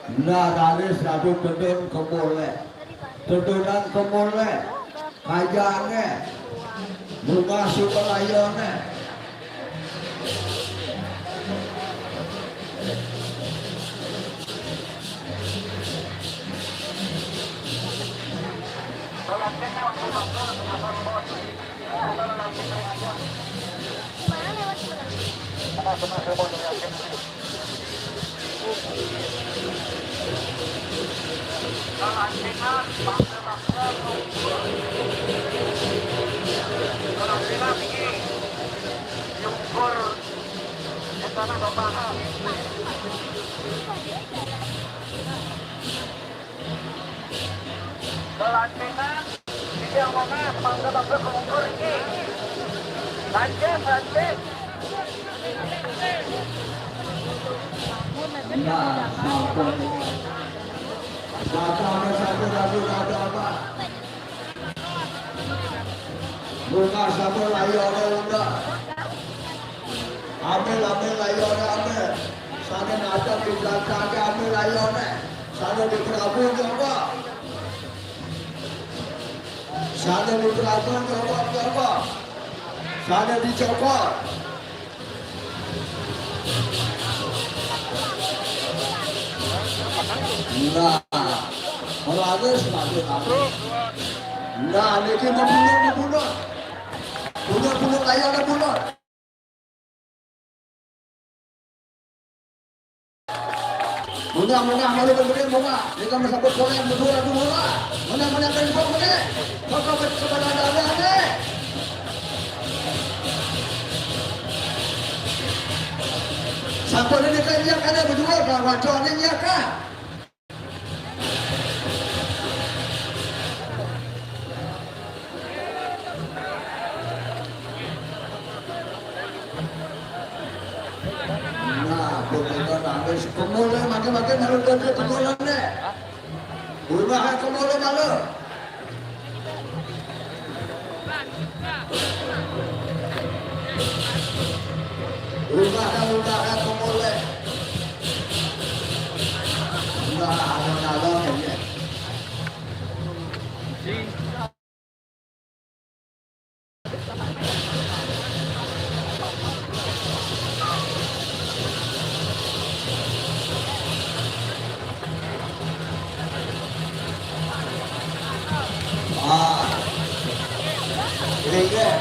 Nah, tadi satu gedung kemulai, gedunan kemulai, kajangnya, bunga sukalayonnya. Kelantingan yang mana bangga bangga kemukur ini lanjut. Nah, satu apa? Bunga satu layonnya udah. Ambil layonnya ambil. Sana ada di belakangnya ambil layonnya. Sana di Prabun coba. Sana di Prabun coba. Sana dicopot. Nah, kalau ada semakin apa? Nah, ini membunuh. Bunuh layonnya bunuh. Munah, malu berbeda bunga. Jika mesabut boleh berdua bunga. Munah berimpok boleh. Kau kepada ada. Sampai ini kan dia kada berdua kan wacannya dia kan. Habis kemulai makin harus kerja kemulai. Rumah kemulai malu. Rumah kemulai. Nah, ada ya.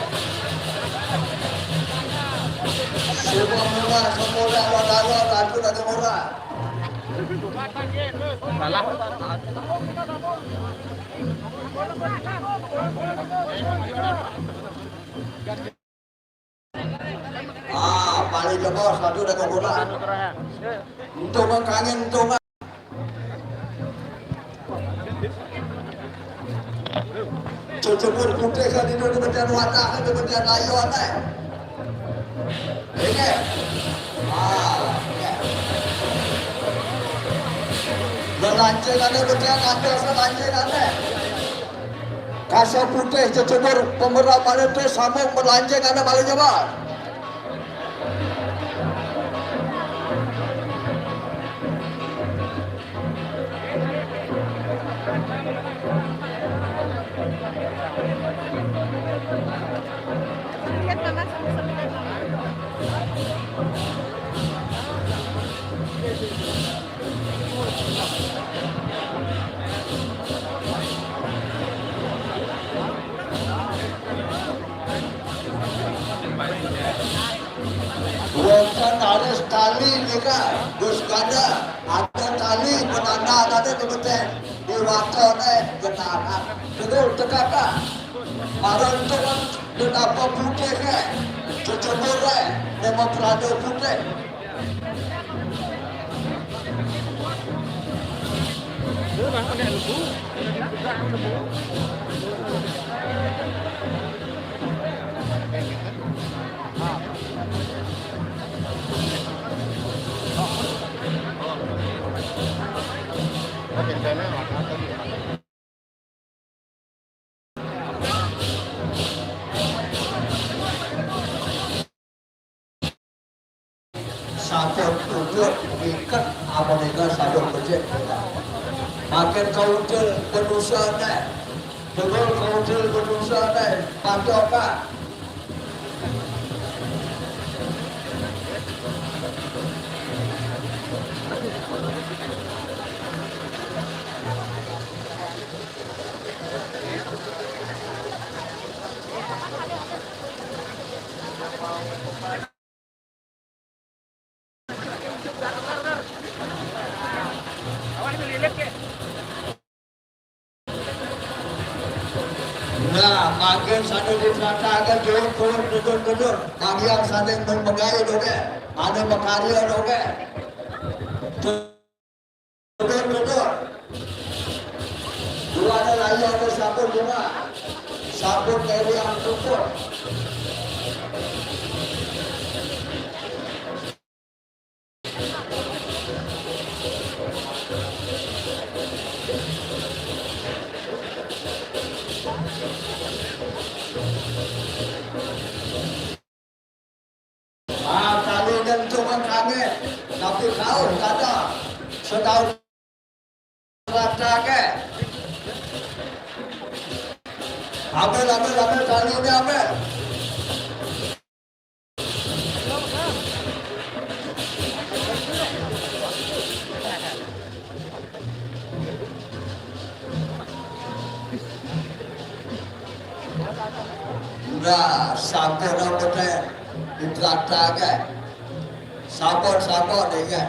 Semua murah, semua alon-alon, ratu ada murah. Paling jebol satu ada murah. Untuk mengkangen untuk Cocok putih kan itu kemudian wadah, kemudian layon ini. Berlanjut kemudian ada selanjut kasar putih cecebur pemerah malu itu sambung berlanjut malu jebol. Bukan ada tali juga, bus gada ada tali penanda ada kebetulan di wakon genara betul tegakkan. Marah itu kan kenapa putih cecebur nama perada putih. Satu tujuh ikat amonika sabun becek. Makin kauntil berusaha deh, betul kauntil berusaha deh, patokan. Nah, makin sana diseratakan turun. Yang saling berpegai doge, ada berkarya doge. Turun. Dua ada lagi ada sabun juga, sabun dari yang tumpul. Kali dan cuma kaget, tapi kau kata setahun rata ke. Ambil kali ini ambil. Nah, sabun apa teh? Rata ke. Sabun deh ke.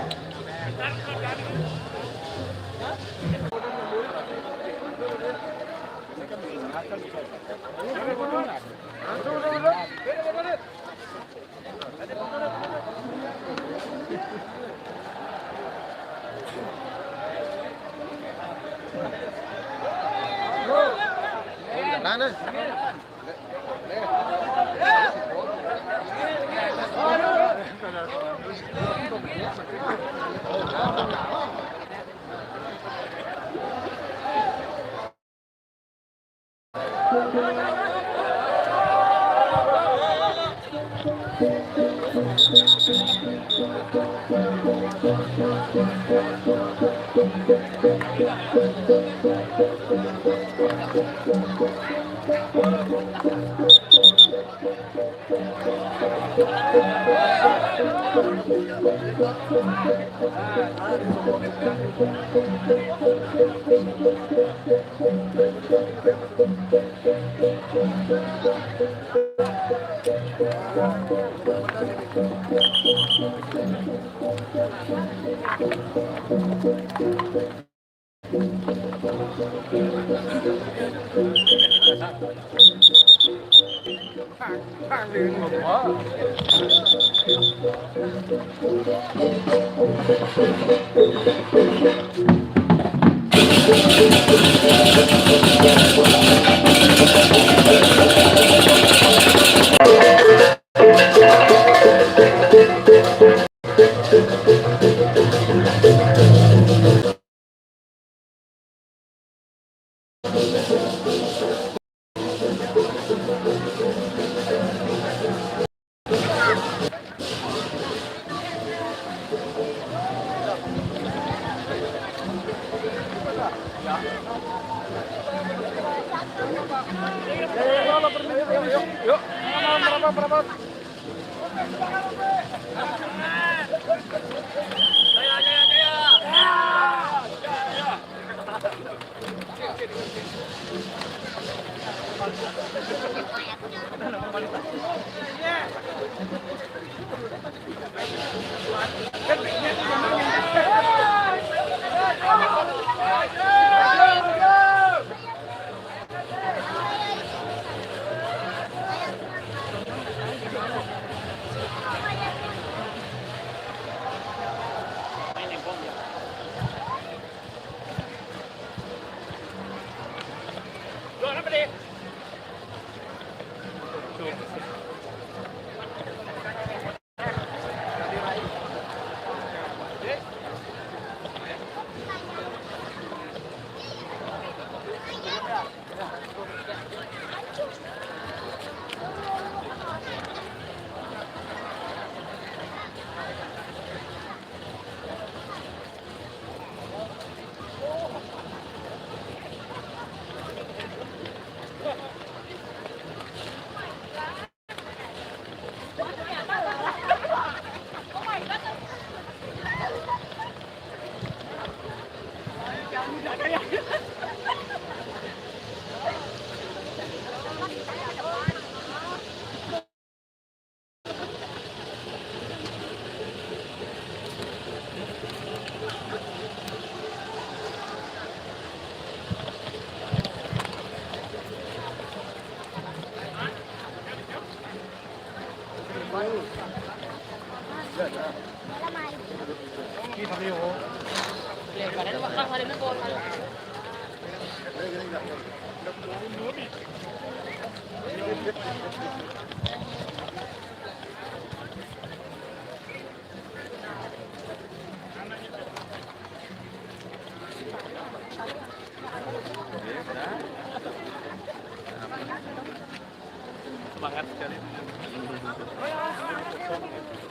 Semangat sekali.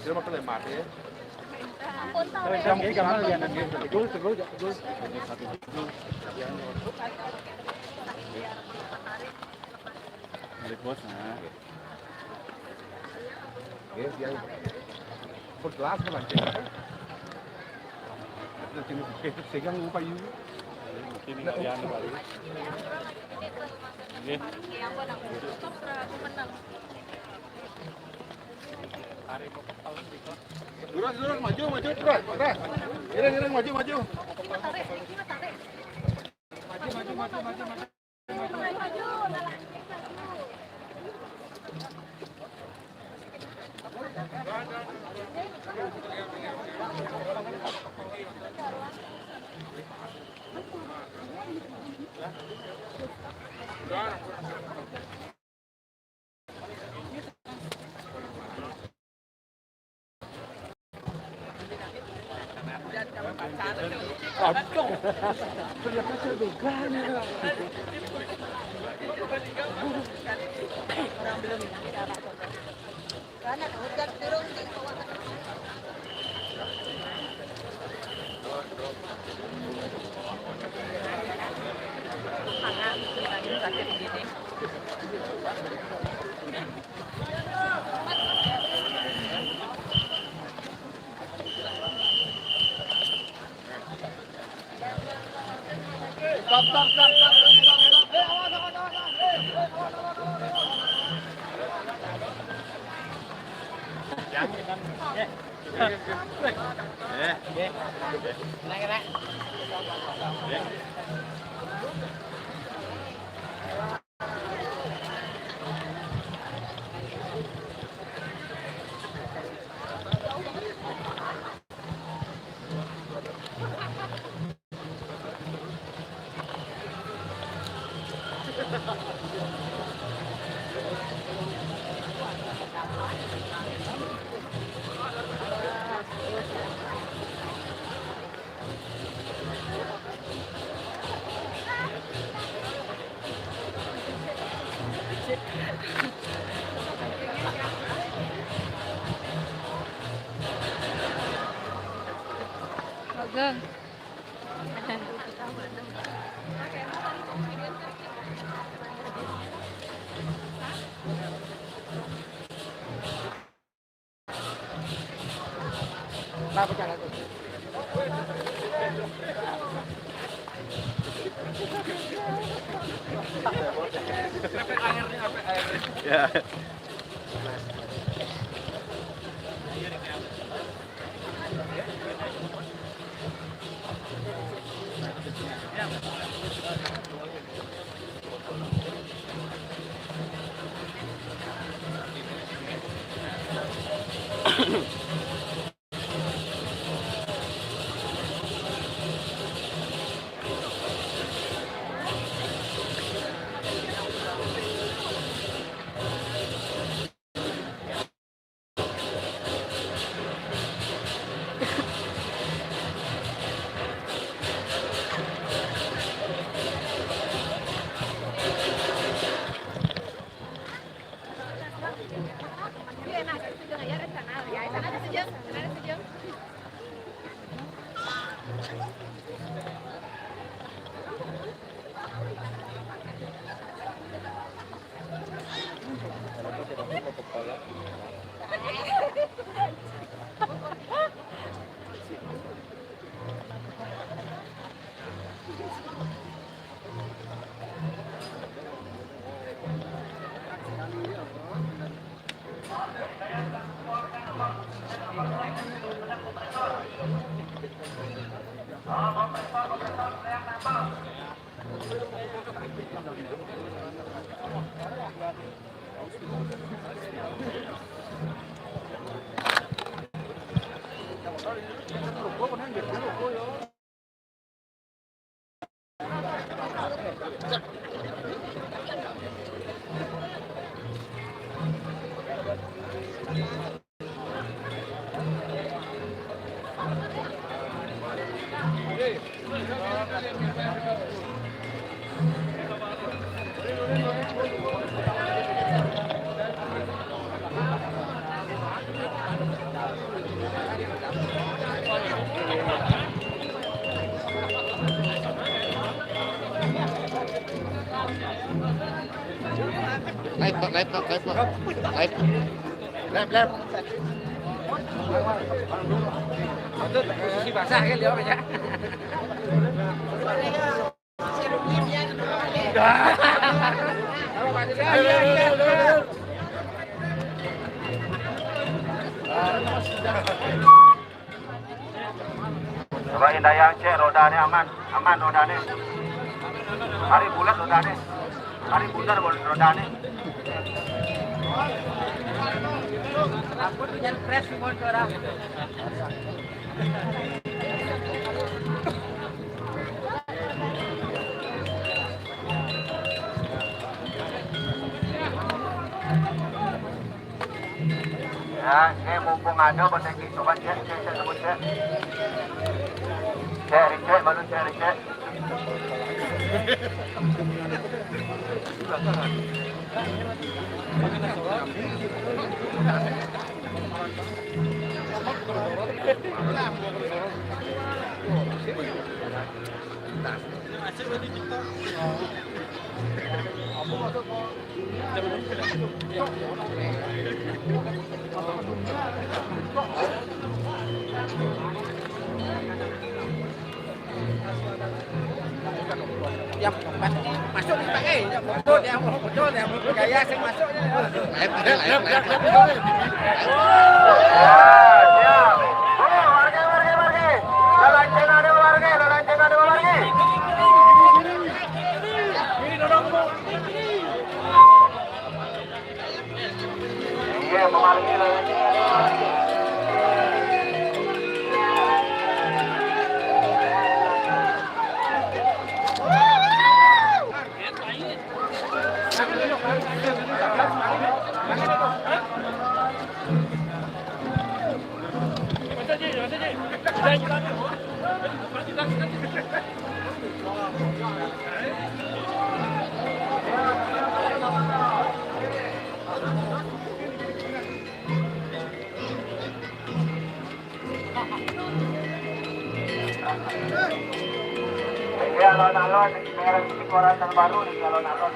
Dia makan lemak ya. Milik bos, nah. Yes, ya. Por kelas kan anjing. Itu segang upah ini. Ini kalian balik. Nggih. Durang maju durang. Ireng maju. Aduh, ternyata sedogan ya. Geng. Ya. Lep. Itu si basah kan dia aja. Coba Indayang cek rodanya aman rodanya. Hari bulat rodanya. Hari bulat rodanya. Aku tuh jangan crash motor ah. Ya, mumpung ada berteki coba cek sebut cek. Cek baru cek. Yang masuk dipakai, yang betul gaya sing masuk. Siap. Warga. Lalanceng ada warga. Iya, memalgi lalanceng. Alon-alon, merah di koran terbaru di alon-alon.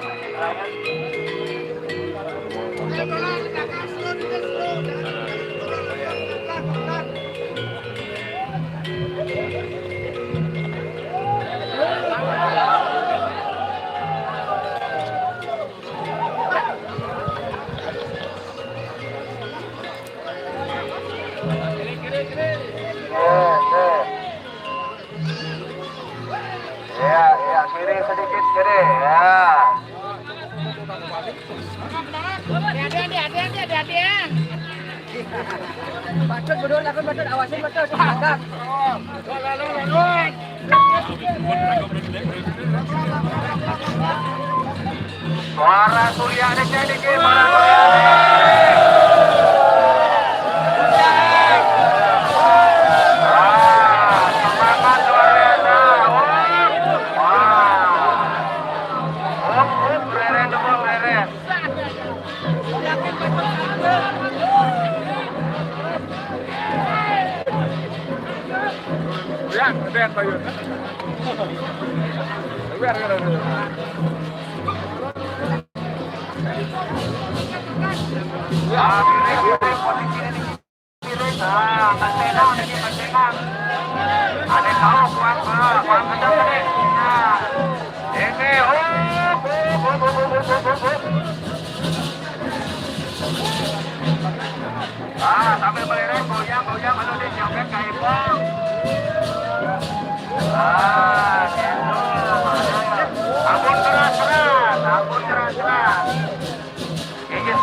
Ya, kiri sedikit kiri, ya. Hati-hati. Bacot bodoh, lakukan bacot, awasin bacot, tangkap. Suara Surya dikit, suara Surya. Ben bayun. Sambil melirih, goyang, lalu dinyongket ke ipong. Gitu. Ampun keras. Gigit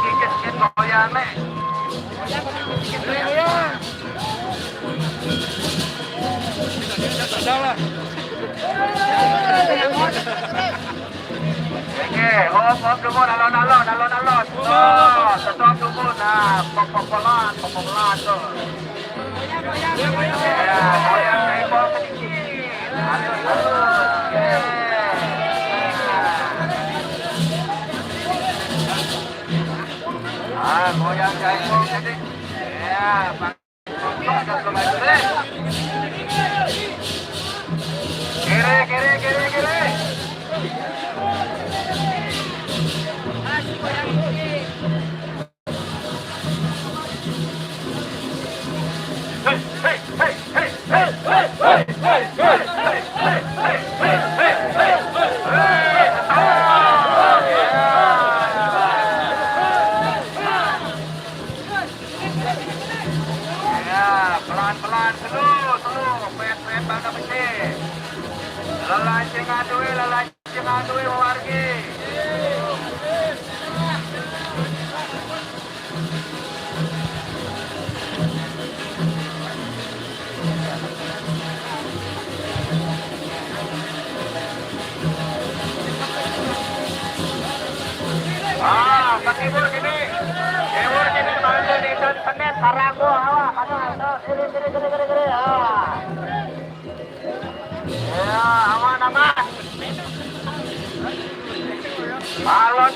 goyang, nih. Oke, hop dulu, alon. Stop dulu, nah, pok-polan tuh. Ya, goyang ke ipong sedikit. Aduh. Jaipong jadi. Ya, Pak. Kiri. Pelan-pelan, slow, pet bangga mesti. Lelancing adui wargi. Ke timur kini bantu di Senin Parago awak kiri ya aman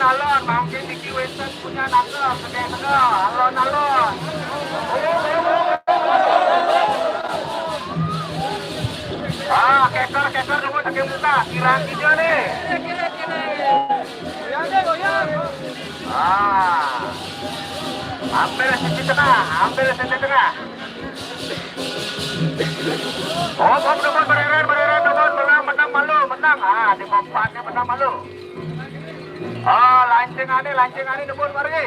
alon mungkin di Kiwesen punya naga alon keker dulu saking muka kirang hijau nih ambil sisi tengah. Oh, dukun beriren, menang malu. Di kompaknya menang malu. Lancing ani dukun pergi.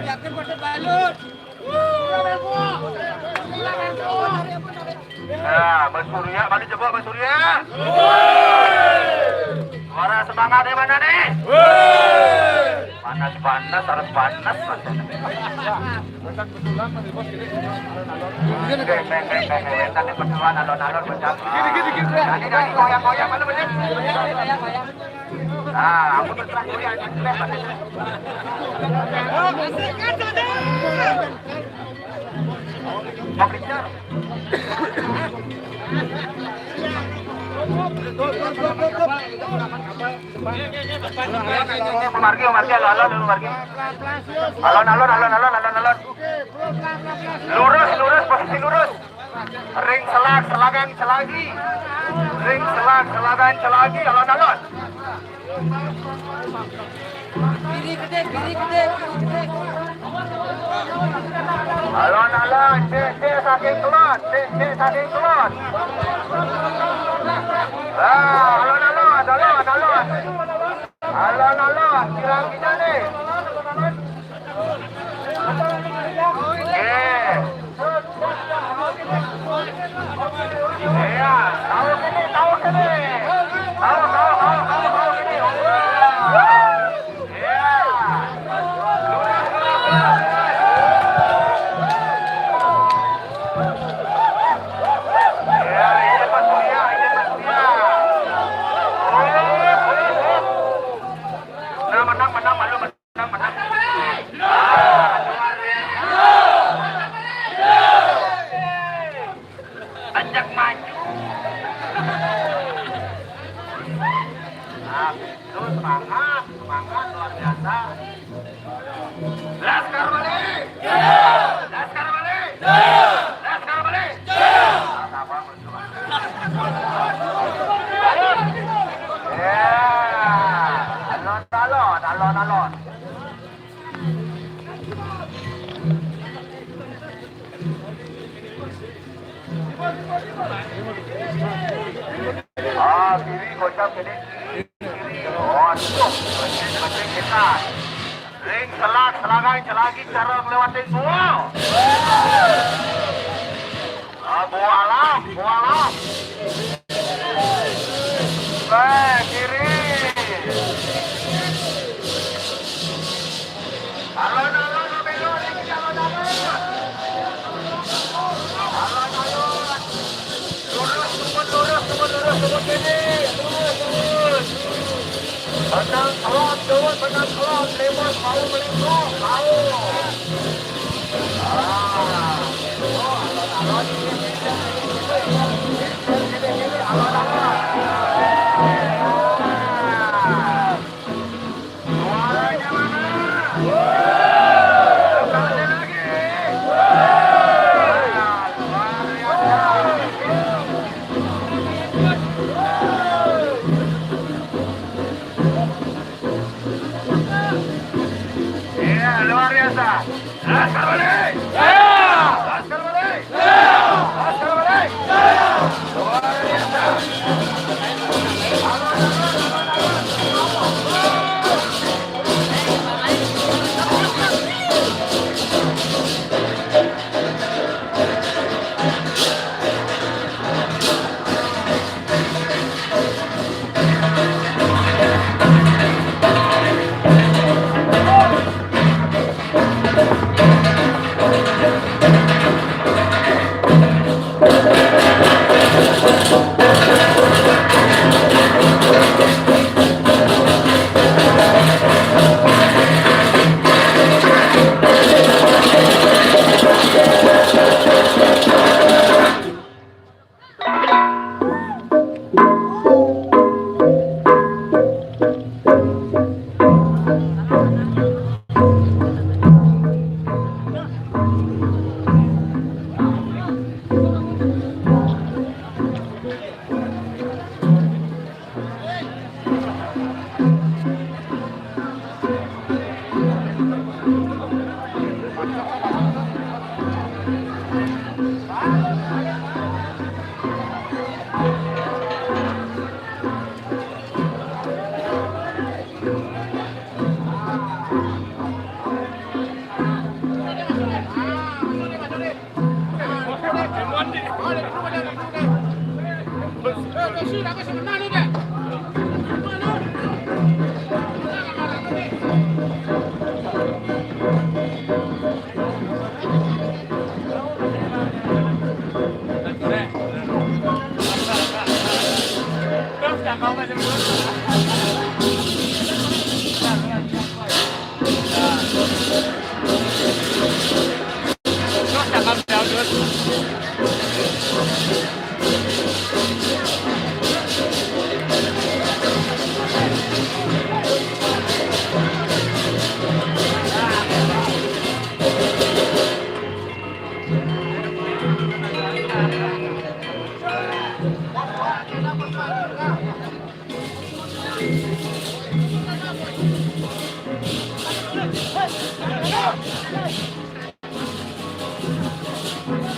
Yakin pada balut. Ya, Basurya, balik coba Basurya. Suara semangat di mana nih? Panas, harus panas. Tadi berduaan alon-alon berjalan. Jadi goyang-goyang mana bener? Aku berserah goyang. Mau kejar. Margi, alon. Lurus, posisi lurus. Ring selagan celagi, alon. Kiri gede. Alon, cek saking telon. Alon, kirang kita nih. Iya, tahu kini. Tahu kini. Ajak maju. Itu semangat luar biasa. Laskar balik. Alon. Kiri kocak kiri. Benceng kita. Ring selagang celagi cara melewati gua. Gua alam. Kiri. Alon. Lurus kiri. Benang kelot, lewat mau melingkung, mau. Suaranya mana? Sekali lagi. Iya, luar biasa. Laskar balik. Laskar balik. Laskar balik. Luar biasa.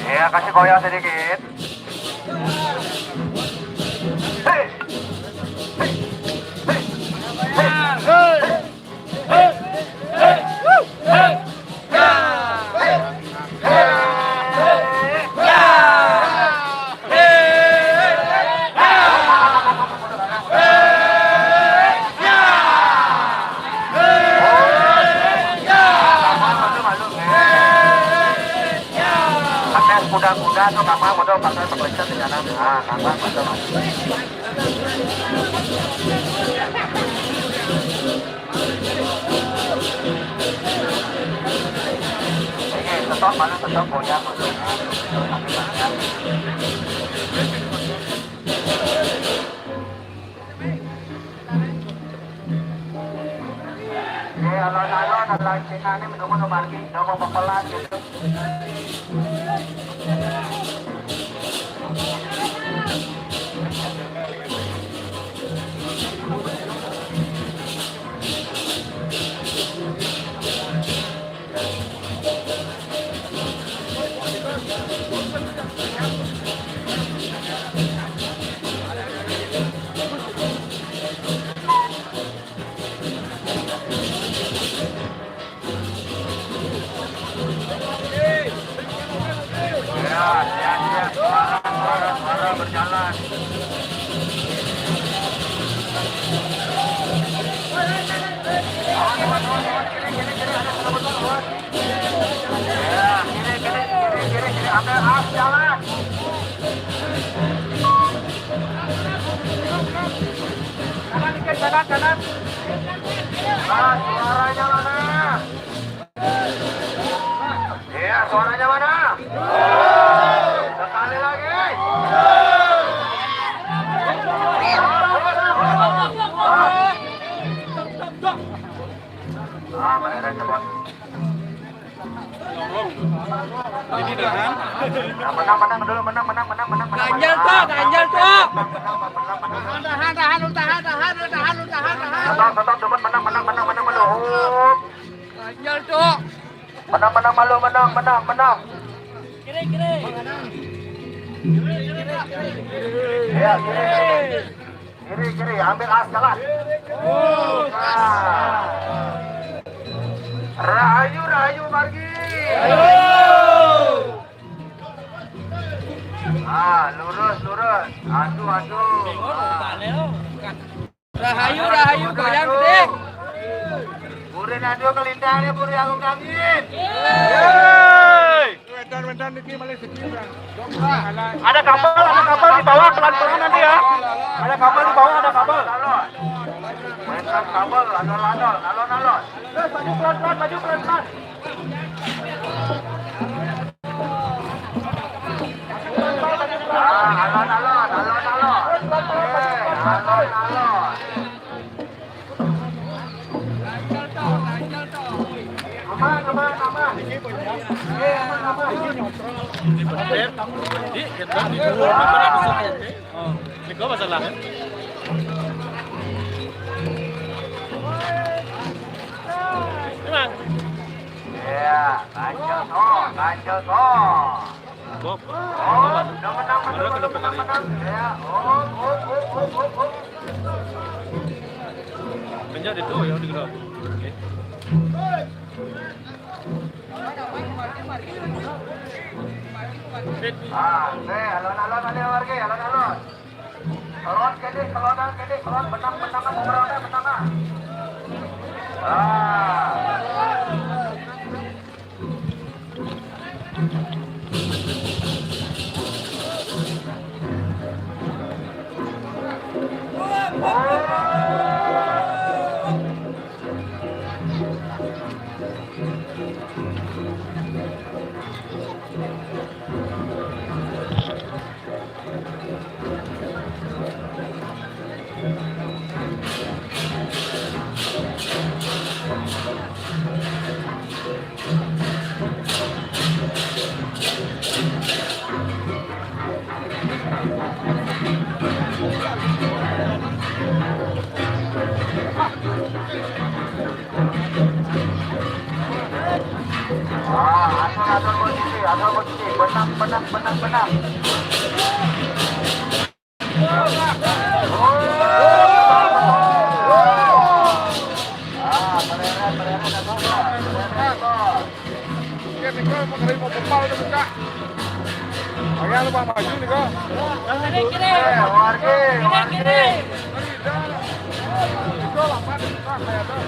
Ya, kasih goyang sedikit. Hei. Hei. Hei. Hei. Hei. Hei. Woo. Hei. Ya. Hei. Hei. Ya. Hei. Ya. Kuda-kuda atau kapal modal pakai pemerintah di sana. Ah, kapal modal. Oke, stop mana stop goyang. Alon-alon adalah ini menunggu parking, mau pepelan gitu. Suara berjalan. Kiri, ambil up, jalan. Kanan dikit, kanan. Suaranya mana? Ya, suaranya mana? Sekali lagi. Mereka cepat. Ini dengan Menang dulu, menang. Ganjal tuh, ganjal tuh. Tahan. Tetap demen menang. Ganjal tuh. Menang. Kiri. Ya, kiri, ambil as jalan. Rahayu Margi. Lurus. Aduh. Rahayu goyang gede. Burin aduh kelintangnya Buri Agung Dangin. Wendan niki malah sedih. Ada kapal di bawah pelan-pelan nanti ya. Ada kapal di bawah, ada kapal. Mainkan kabel, alon. Maju pelan-pelan. Alon. Aman. Ini masalah. Ya, lanjut toh. Bob. Menang. Ya, Penjat itu ya di gerak. Alon. Kelon kede, menang, menang. Atur posisi, benang. Ayan lupa maju nih kok. Kiri. Wargi. Itu lambat kayak tuh.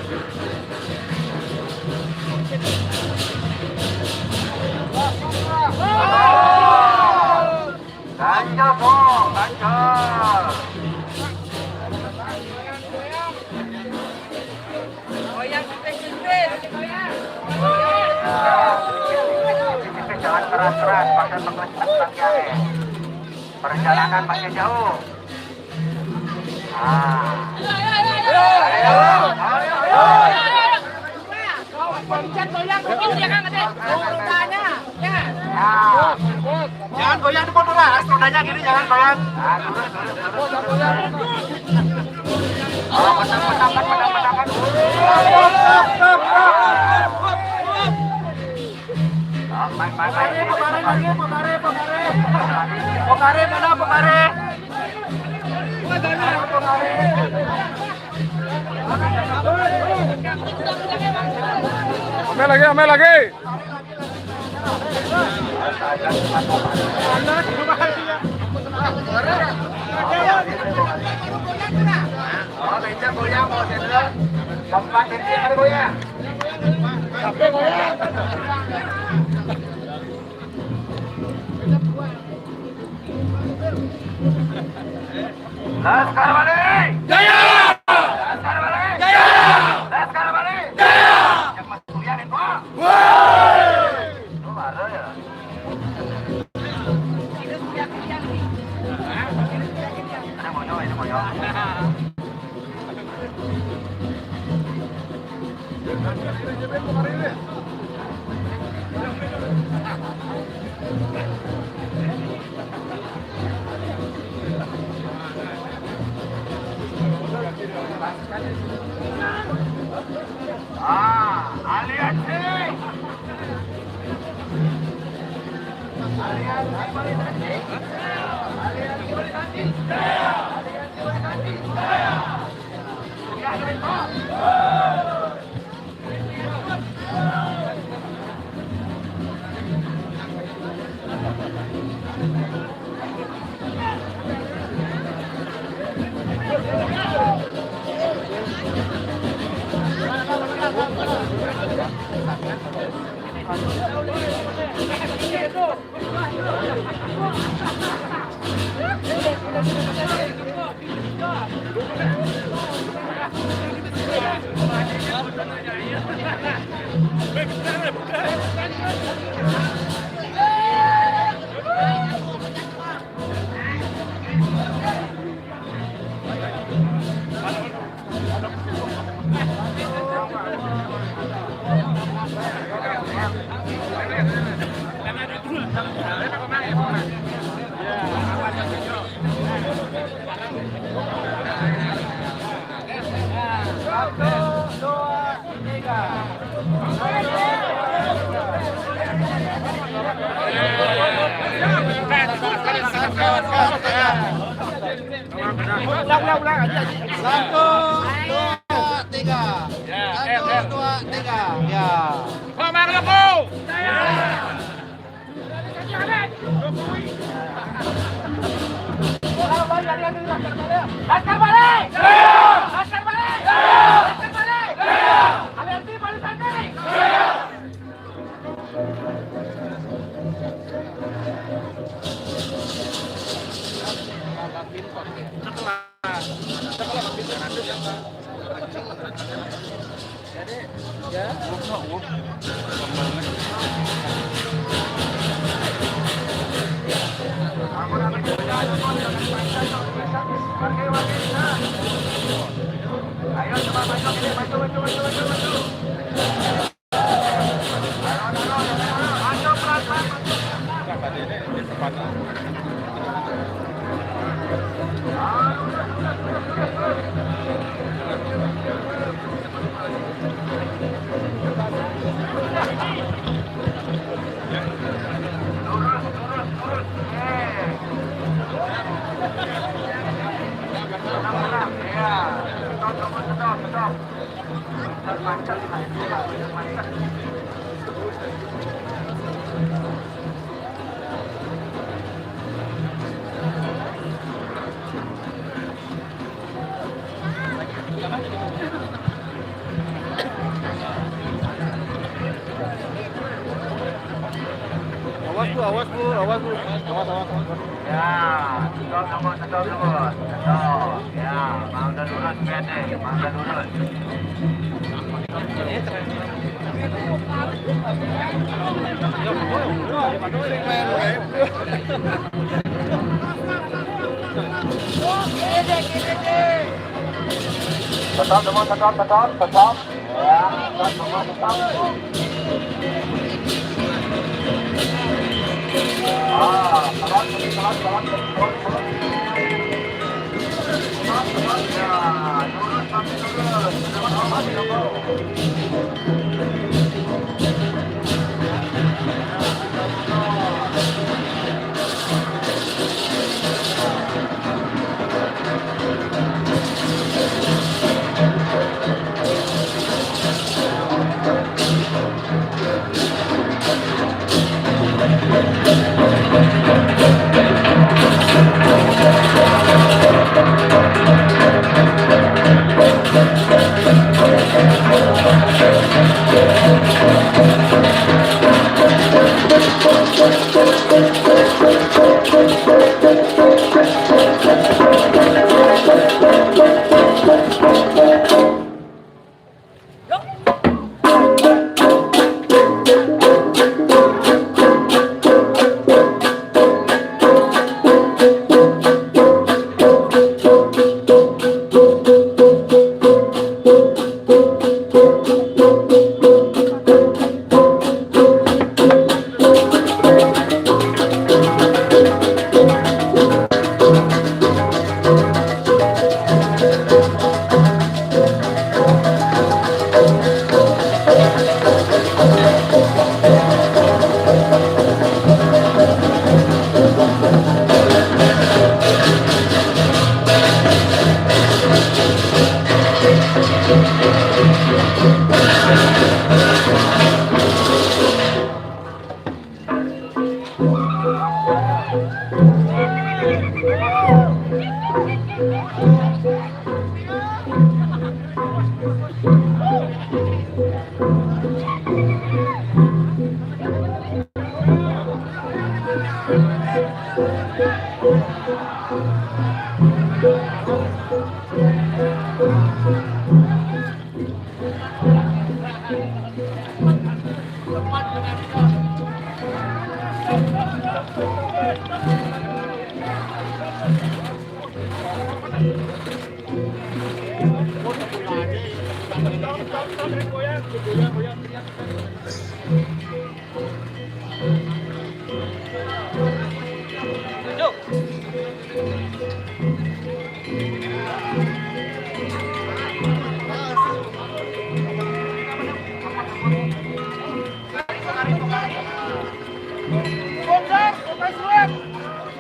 Ganjal dong, ganjal. Goyang gede. Jangan keras-keras, pakai pengecut ya. Perjalanan masih jauh. Jangan goyang di pondok lah, rodanya gini jangan goyang. Menang. Pokare mana Pokare? Ame lagi. Oh, beca goyang mau sendiri. Keempat ini ada goyang. Sampai goyang. Laskar balik. Jaya. Laskar balik. Jaya. Laskar balik. Jaya. Yang masuk kuliah itu. Woi. Lu marah ya. Awas bu. Ya, stop. Ya, mau udah lurus pede, mau udah lurus. Stop semua, stop. Ya, stop semua, stop. Thank you.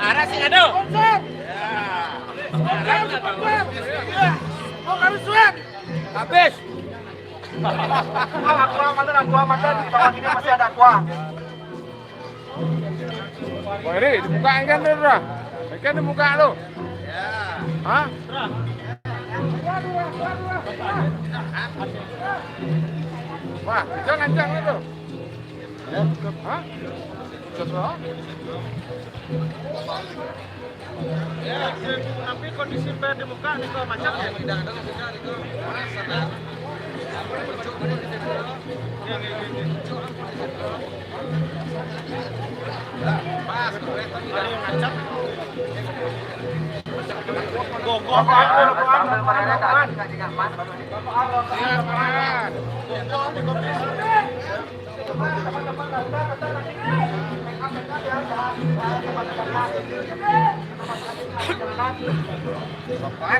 Arah sing ado. Habis. Aqua mantan, di bawah sini masih ada aqua. Wah ini dibukain kan lu dah. Kan dibuka lu. Hah? Wah, jangan itu. Hah? Coba. Ya, tapi kondisi bed di muka nih kok macam ya. Tidak ada muka nih kok. Sana. Pas, ada yang ngacak. Gogok.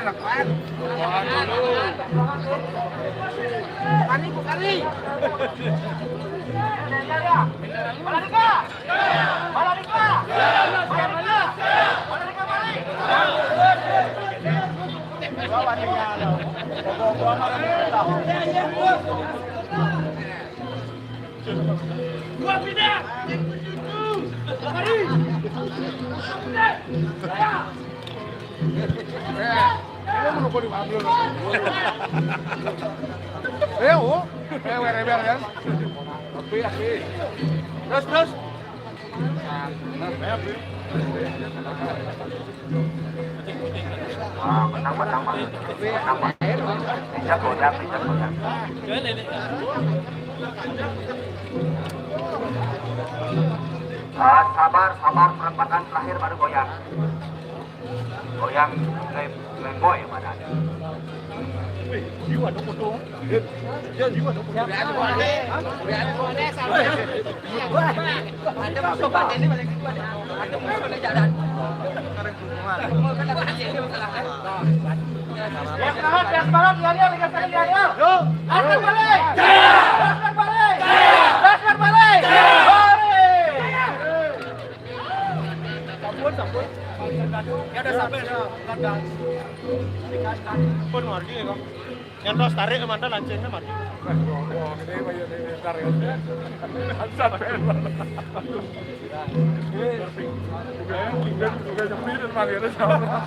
Lakuan. Kali bu kali. Balarika. Gua pindah. Mari. Ini mau kau diambil. Rebel kan? Tapi. Terus. Menang. Bisa goyang. Sabar, perempatan terakhir baru goyang. Goyang lemboy mana? Jiwa dong potong. Ya jiwa dong potong. Ada coba ini balik ada. Ada boleh jalan. Yang semangat, ya, lihat sekali ya. Yo. Akan balik. Sampun. Ya udah sampai dah. Pun margi kok. Yang dos tarik ke mana lancengnya margi. Wah, gede banyak tarik. Sampai. Juga nyemir dan panggilnya sama.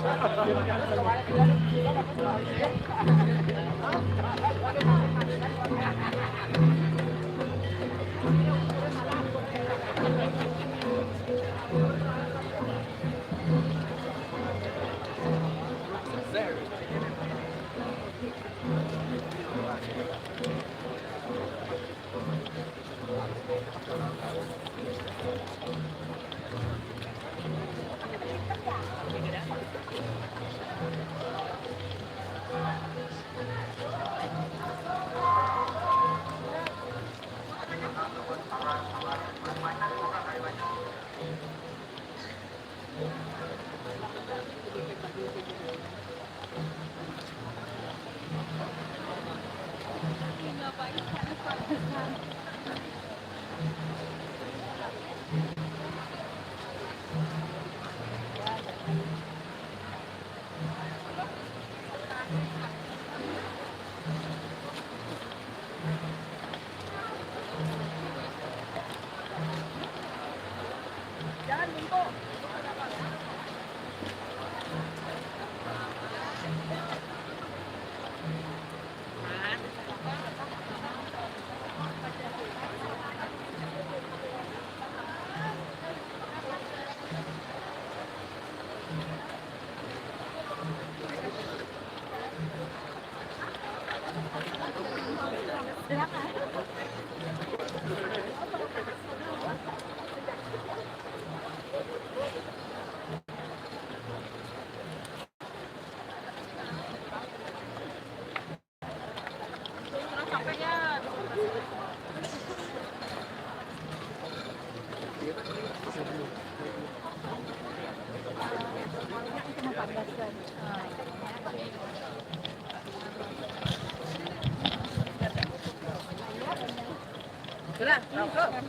Sudah,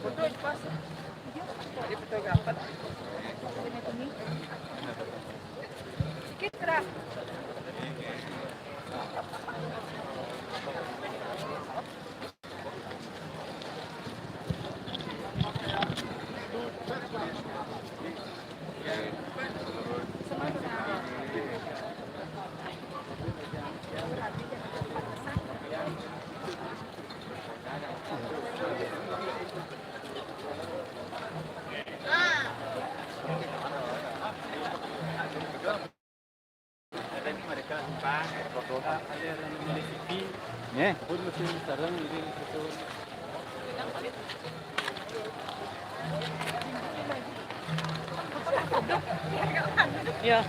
betul pas. Jadi betul dapat. Sikit keras. Pun mesin sekarang ini itu. Iya.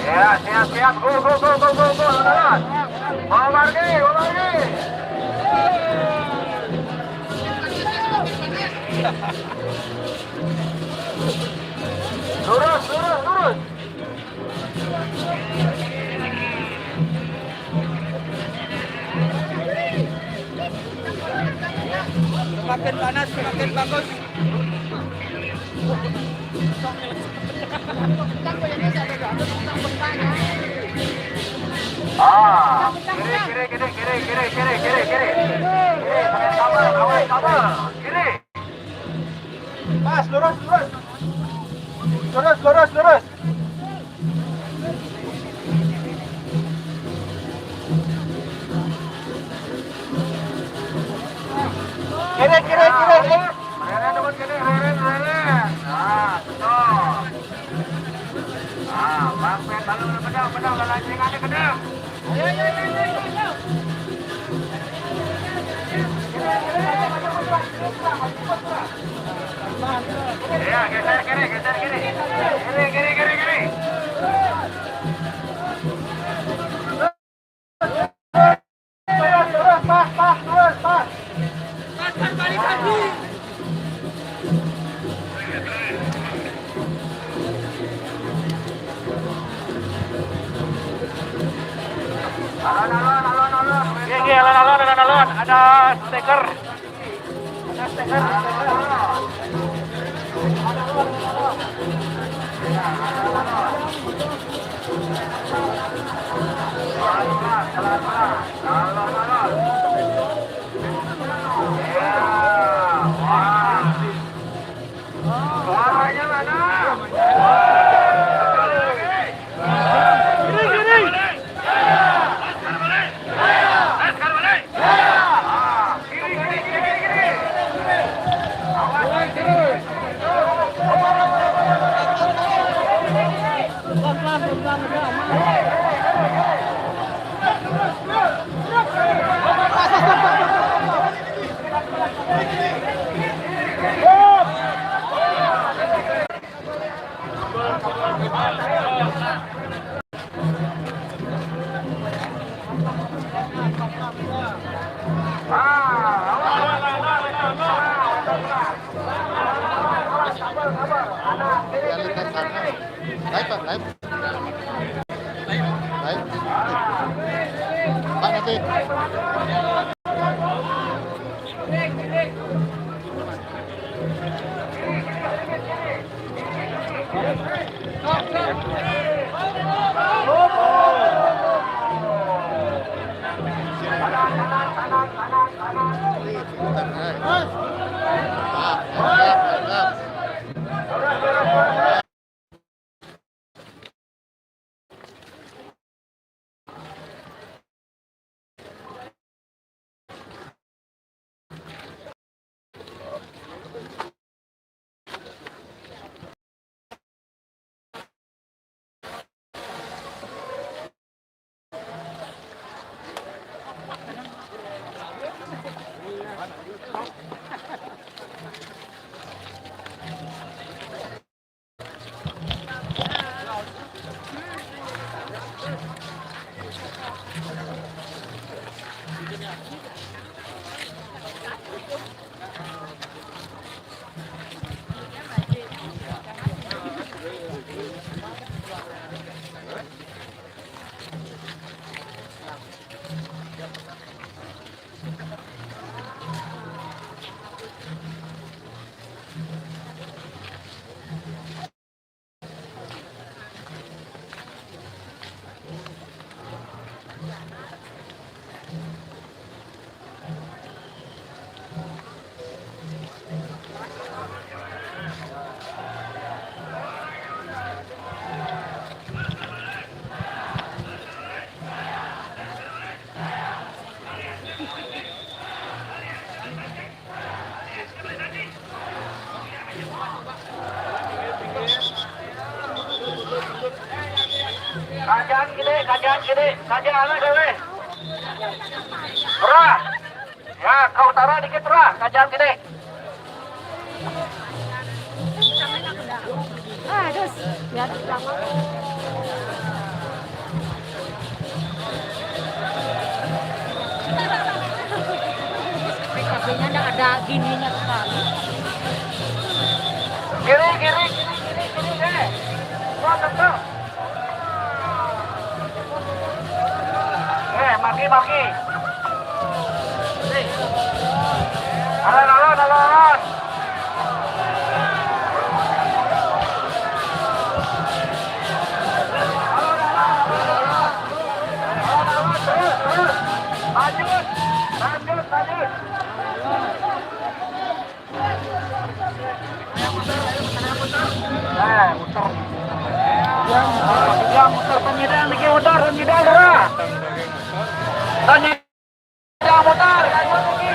Ya, siap. Go. Lawan. Mau lagi. Lurus. Semakin panas, semakin bagus. Kiri. Sabar. Kiri. Pas, lurus. Lurus. Kiri. Rere depan kiri, rere. Nah, betul. Bangpen, pedang, lancingannya kedem. Ya, geser kiri. Kiri. Terus, pas. Balik lagi. Alon. Ada stiker. Suaranya mana? Live. Pak nanti. Kajian kiri, kajian anak dewe. Berah. taruh dikit lah, kajian gede. Aduh, lihat lama. PKB-nya enggak ada gininya sekali. Kiri deh. Wah, tentu. Maki. Alon. Lanjut. Muter. Ya, muter penyidang lagi muter dah. Tanya muter, lanjut lagi.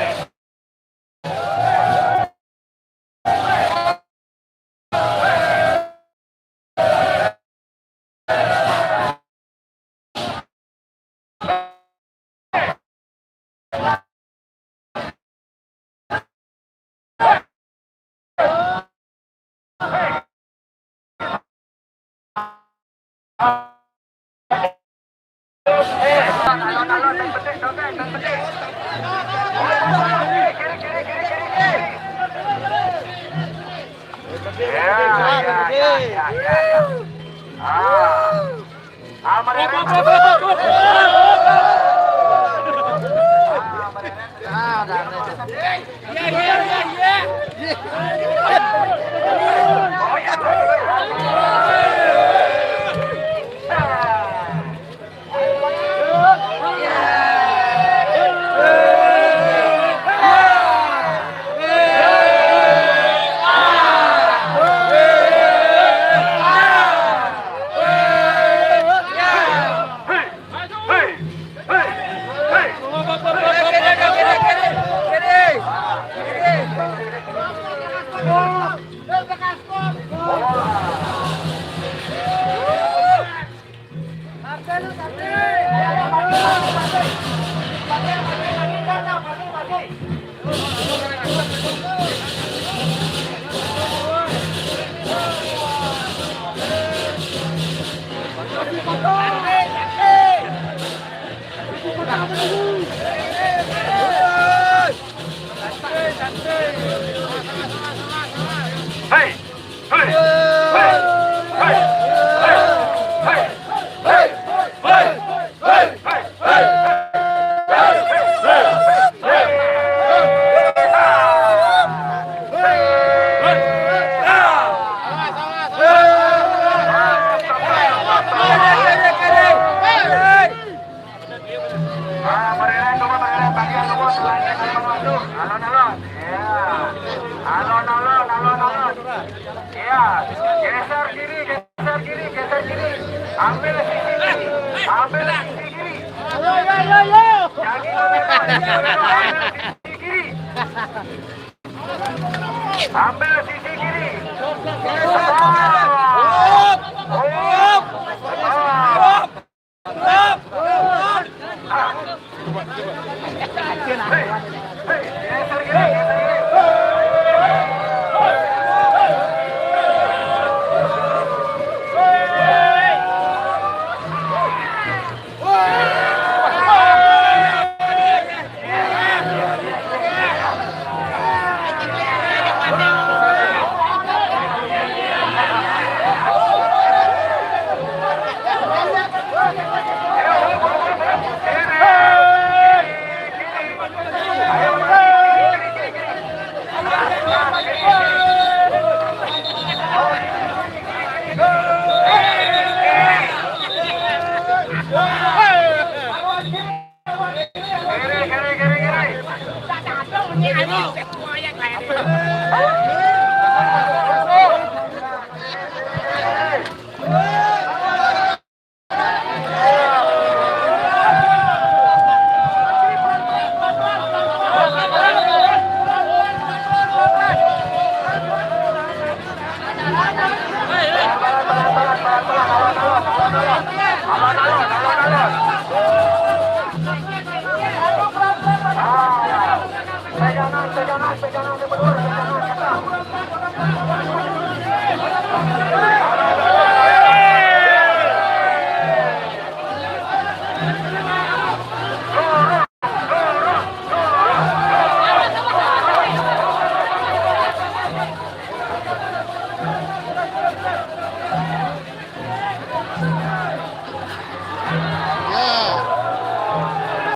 Ambil sisi kiri. Pegangan di berdua, pegangan kata.